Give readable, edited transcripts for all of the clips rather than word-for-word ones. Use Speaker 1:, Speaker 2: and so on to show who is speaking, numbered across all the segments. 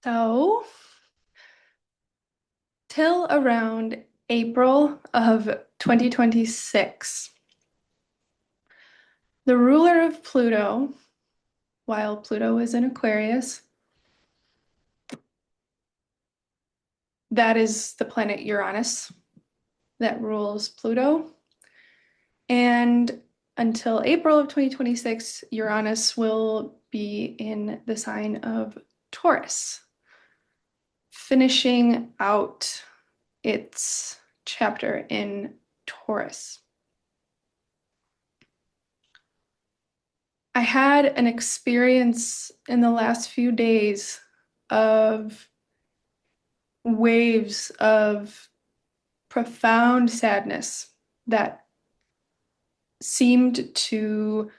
Speaker 1: So, till around April of 2026, the ruler of Pluto, while Pluto is in Aquarius, that is the planet Uranus that rules Pluto. And until April of 2026, Uranus will be in the sign of Taurus, finishing out its chapter in Taurus. I had an experience in the last few days of waves of profound sadness that seemed to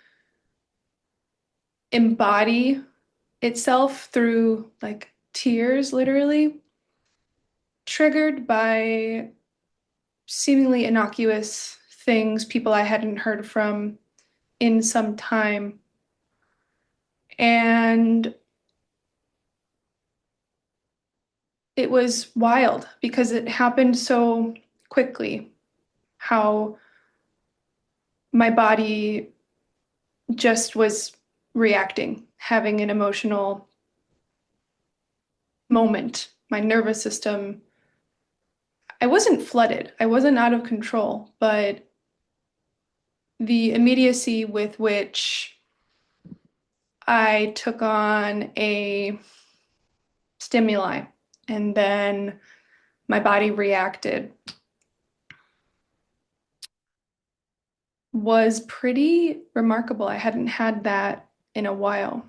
Speaker 1: embody itself through like tears, literally, triggered by seemingly innocuous things, people I hadn't heard from in some time. And it was wild because it happened so quickly, how my body just was reacting, having an emotional moment. My nervous system, I wasn't flooded, I wasn't out of control, but the immediacy with which I took on a stimuli and then my body reacted was pretty remarkable. I hadn't had that in a while.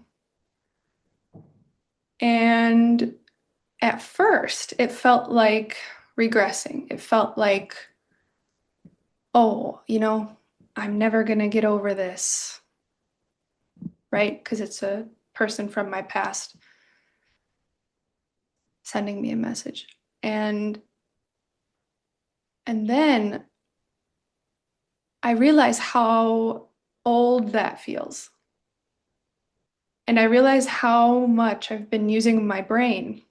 Speaker 1: And at first, it felt like regressing. It felt like, oh, I'm never going to get over this, right? Because it's a person from my past sending me a message. And then I realize how old that feels. And I realize how much I've been using my brain,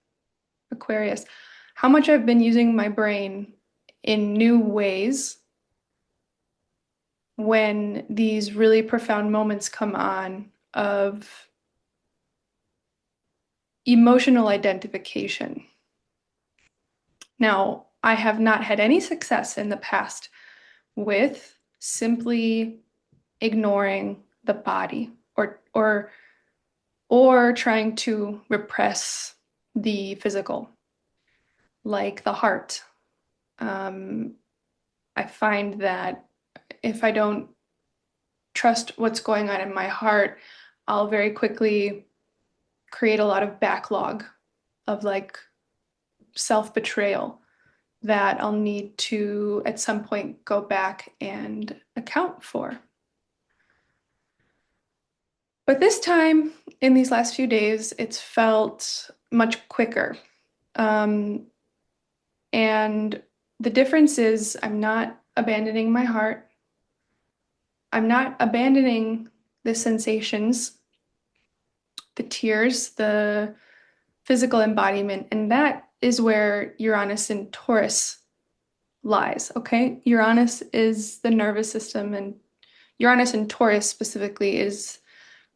Speaker 1: Aquarius, how much I've been using my brain in new ways when these really profound moments come on of emotional identification. Now, I have not had any success in the past with simply ignoring the body or trying to repress the physical, like the heart. Um, I find that if I don't trust what's going on in my heart, I'll very quickly create a lot of backlog of like self-betrayal that I'll need to at some point go back and account for. But this time, in these last few days, it's felt much quicker. Um, and the difference is I'm not abandoning my heart. I'm not abandoning the sensations, the tears, the physical embodiment. And that is where Uranus in Taurus lies, okay? Uranus is the nervous system, and Uranus in Taurus specifically is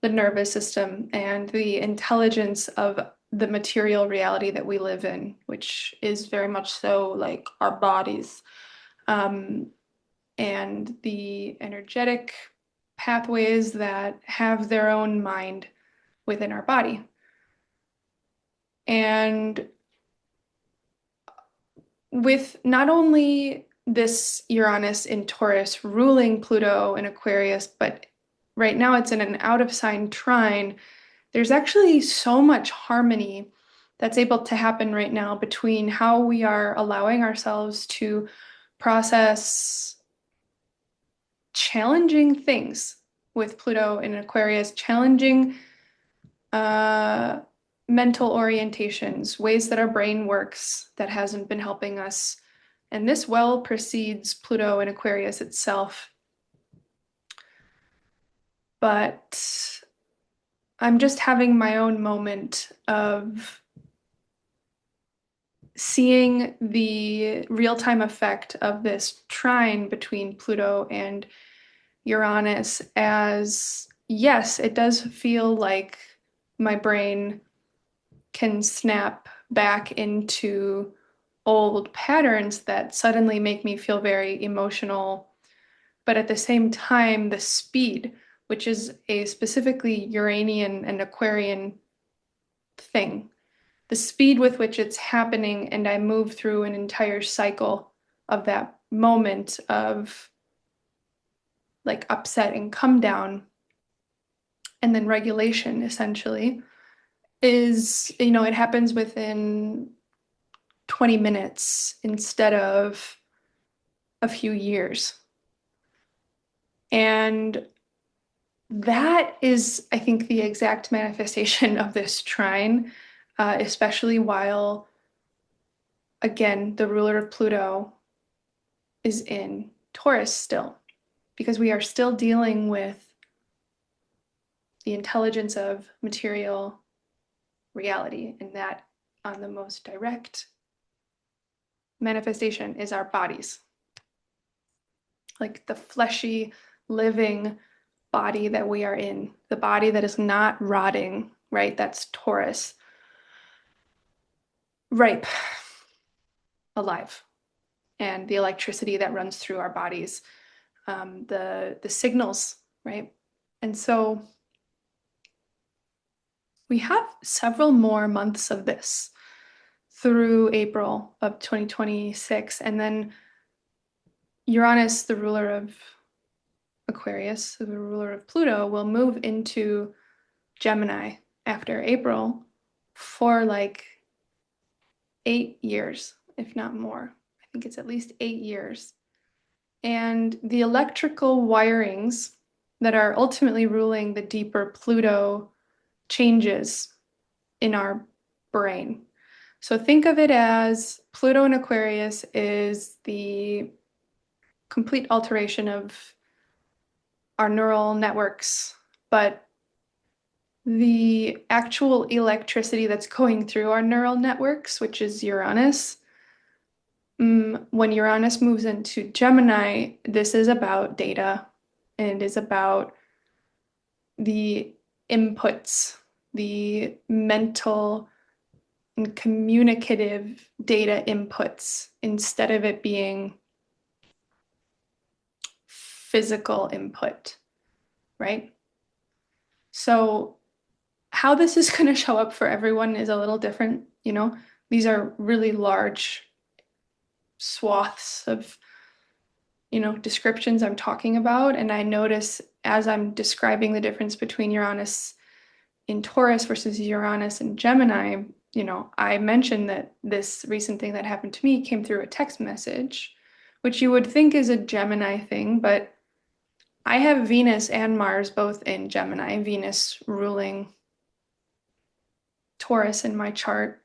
Speaker 1: the nervous system and the intelligence of the material reality that we live in, which is very much so like our bodies, and the energetic pathways that have their own mind within our body. And with not only this Uranus in Taurus ruling Pluto in Aquarius, but right now it's in an out of sign trine, there's actually so much harmony that's able to happen right now between how we are allowing ourselves to process challenging things with Pluto in Aquarius, challenging uh, mental orientations, ways that our brain works that hasn't been helping us. And this well precedes Pluto in Aquarius itself. But I'm just having my own moment of seeing the real-time effect of this trine between Pluto and Uranus as, yes, it does feel like my brain can snap back into old patterns that suddenly make me feel very emotional. But at the same time, the speed, which is a specifically Uranian and Aquarian thing, the speed with which it's happening, and I move through an entire cycle of that moment of like upset and come down and then regulation essentially is, it happens within 20 minutes instead of a few years. And that is, I think, the exact manifestation of this trine, especially while, again, the ruler of Pluto is in Taurus still, because we are still dealing with the intelligence of material reality, and that on the most direct manifestation is our bodies. Like the fleshy, living body that we are in, the body that is not rotting, right? That's Taurus. Ripe, alive, and the electricity that runs through our bodies, the signals, right? And so we have several more months of this through April of 2026, and then Uranus, the ruler of Aquarius, the ruler of Pluto, will move into Gemini after April for like 8 years, if not more. I think it's at least 8 years. And the electrical wirings that are ultimately ruling the deeper Pluto changes in our brain. So think of it as Pluto in Aquarius is the complete alteration of our neural networks, but the actual electricity that's going through our neural networks, which is Uranus, when Uranus moves into Gemini, this is about data, and it is about the inputs, the mental and communicative data inputs, instead of it being physical input, right? So how this is going to show up for everyone is a little different, These are really large swaths of, descriptions I'm talking about. And I notice as I'm describing the difference between Uranus in Taurus versus Uranus in Gemini, I mentioned that this recent thing that happened to me came through a text message, which you would think is a Gemini thing, but I have Venus and Mars both in Gemini, Venus ruling Taurus in my chart,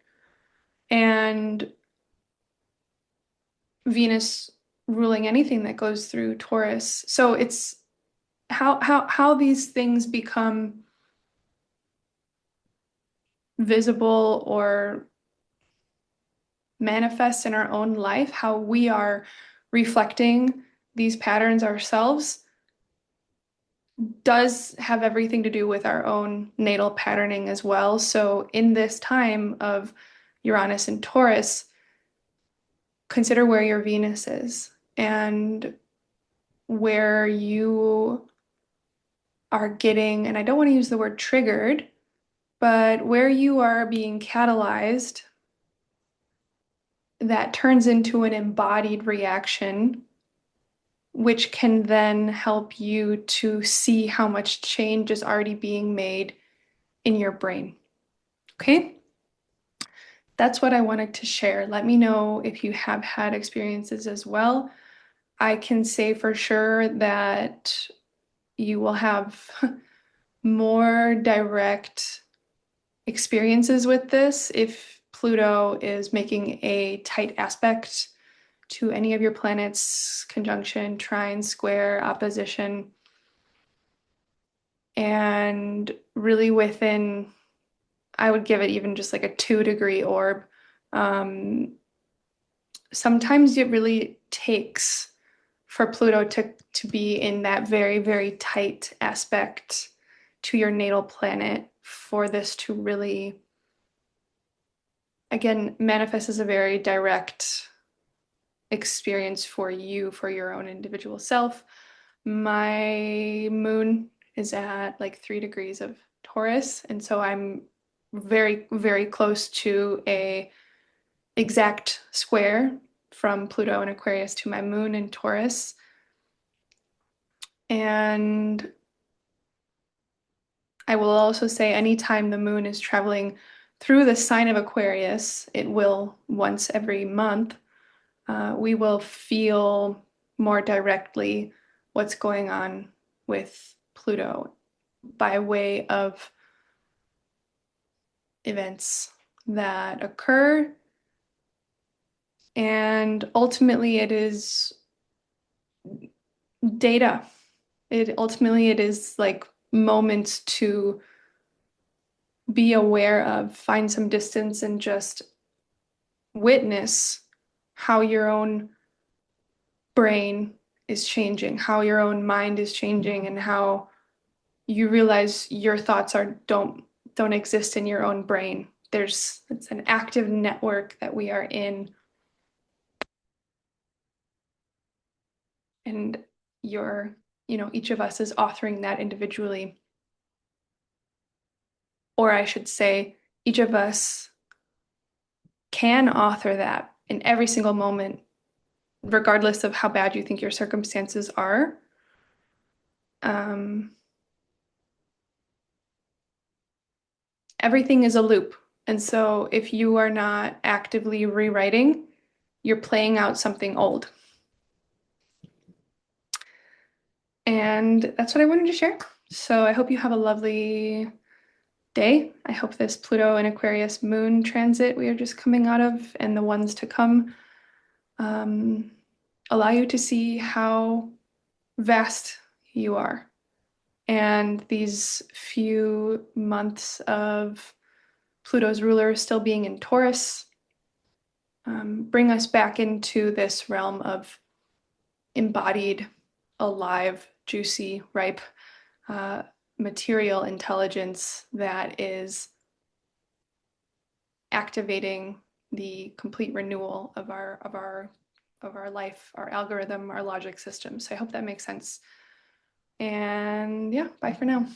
Speaker 1: and Venus ruling anything that goes through Taurus. So it's how these things become visible or manifest in our own life, how we are reflecting these patterns ourselves, does have everything to do with our own natal patterning as well. So in this time of Uranus and Taurus, consider where your Venus is and where you are getting, and I don't want to use the word triggered, but where you are being catalyzed that turns into an embodied reaction, which can then help you to see how much change is already being made in your brain. Okay? That's what I wanted to share. Let me know if you have had experiences as well. I can say for sure that you will have more direct experiences with this if Pluto is making a tight aspect to any of your planets, conjunction, trine, square, opposition, and really within, I would give it even just like a 2-degree orb. sometimes it really takes for Pluto to be in that very, very tight aspect to your natal planet for this to really, again, manifest as a very direct experience for you, for your own individual self. My moon is at like 3 degrees of Taurus, and so I'm very, very close to a exact square from Pluto and Aquarius to my moon in Taurus. And I will also say anytime the moon is traveling through the sign of Aquarius, it will once every month, we will feel more directly what's going on with Pluto by way of events that occur. And ultimately, it is data. It is like moments to be aware of, find some distance, and just witness how your own brain is changing, how your own mind is changing, and how you realize your thoughts don't exist in your own brain. It's an active network that we are in, and each of us is authoring that individually. Or I should say, each of us can author that in every single moment, regardless of how bad you think your circumstances are. Um, Everything is a loop. And so if you are not actively rewriting, you're playing out something old. And that's what I wanted to share. So I hope you have a lovely day. I hope this Pluto and Aquarius moon transit we are just coming out of and the ones to come allow you to see how vast you are. And these few months of Pluto's ruler still being in Taurus bring us back into this realm of embodied, alive, juicy, ripe material intelligence that is activating the complete renewal of our life, our algorithm, our logic system. So I hope that makes sense. And yeah, bye for now.